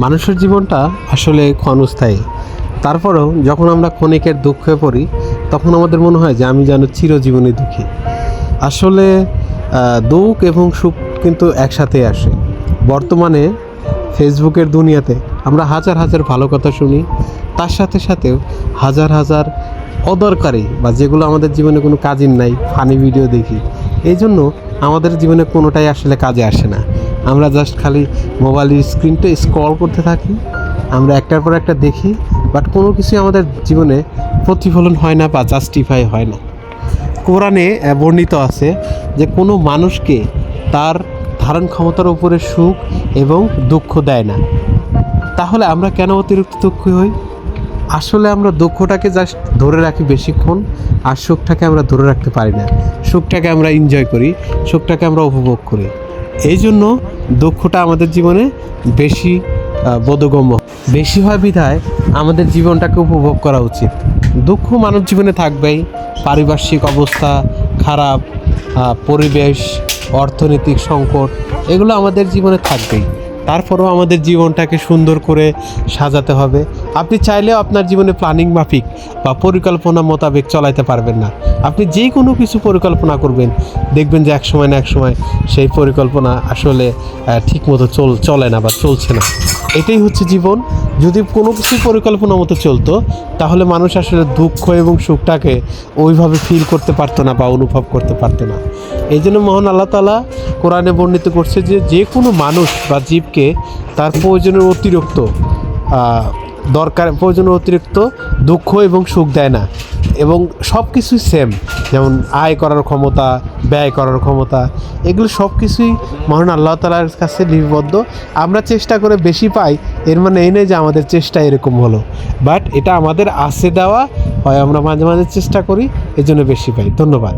মানুষের জীবনটা আসলে ক্ষণস্থায়ী। তারপরেও যখন আমরা ক্ষণিকের দুঃখে পড়ি তখন আমাদের মনে হয় যে আমি যেন চিরজীবনী দুঃখী। আসলে দুঃখ এবং সুখ কিন্তু একসাথে আসে। বর্তমানে ফেসবুকের দুনিয়াতে আমরা হাজার হাজার ভালো কথা শুনি, তার সাথে সাথেও হাজার হাজার অদরকারি বা যেগুলো আমাদের জীবনে কোনো কাজের নাই ফানি ভিডিও দেখি। এই জন্য আমাদের জীবনে কোনোটাই আসলে কাজে আসে না। আমরা জাস্ট খালি মোবাইলের স্ক্রিনটা স্ক্রল করতে থাকি, আমরা একটার পর একটা দেখি, বাট কোনো কিছুই আমাদের জীবনে প্রতিফলন হয় না বা জাস্টিফাই হয় না। কোরআনে বর্ণিত আছে যে কোনো মানুষকে তার ধারণ ক্ষমতার উপরে সুখ এবং দুঃখ দেয় না। তাহলে আমরা কেন অতিরিক্ত দুঃখী হই? আসলে আমরা দুঃখটাকে জাস্ট ধরে রাখি বেশিক্ষণ, আর সুখটাকে আমরা ধরে রাখতে পারি না। সুখটাকে আমরা এনজয় করি, সুখটাকে আমরা উপভোগ করি। এই জন্য দুঃখটা আমাদের জীবনে বেশি বোধগম্য বেশি হয় বিধায় আমাদের জীবনটাকে উপভোগ করা উচিত। দুঃখ মানব জীবনে থাকবেই, পারিপার্শ্বিক অবস্থা খারাপ, পরিবেশ, অর্থনৈতিক সংকট, এগুলো আমাদের জীবনে থাকবেই। তারপরেও আমাদের জীবনটাকে সুন্দর করে সাজাতে হবে। আপনি চাইলেও আপনার জীবনে প্ল্যানিং মাফিক বা পরিকল্পনা মোতাবেক চলাইতে পারবেন না। আপনি যে কোনো কিছু পরিকল্পনা করবেন, দেখবেন যে এক সময় না এক সময় সেই পরিকল্পনা আসলে ঠিকমতো চলে না বা চলছে না। এটাই হচ্ছে জীবন। যদি কোনো কিছু পরিকল্পনা মতো চলতো তাহলে মানুষ আসলে দুঃখ এবং সুখটাকে ওইভাবে ফিল করতে পারতো না বা অনুভব করতে পারতো না। এই জন্য মহান আল্লাহ তাআলা কোরআনে বর্ণিত করছে যে কোনো মানুষ বা জীবকে তার প্রয়োজনের অতিরিক্ত দুঃখ এবং সুখ দেয় না, এবং সব কিছুই সেম। যেমন আয় করার ক্ষমতা, ব্যয় করার ক্ষমতা, এগুলো সব কিছুই মহান আল্লাহ তাআলার কাছে লিপিবদ্ধ। আমরা চেষ্টা করে বেশি পাই, এর মানে এই নয় যে আমাদের চেষ্টা এরকম হলো, বাট এটা আমাদের আছে দেওয়া হয়। আমরা মাঝে মাঝে চেষ্টা করি, এজন্য বেশি পাই। ধন্যবাদ।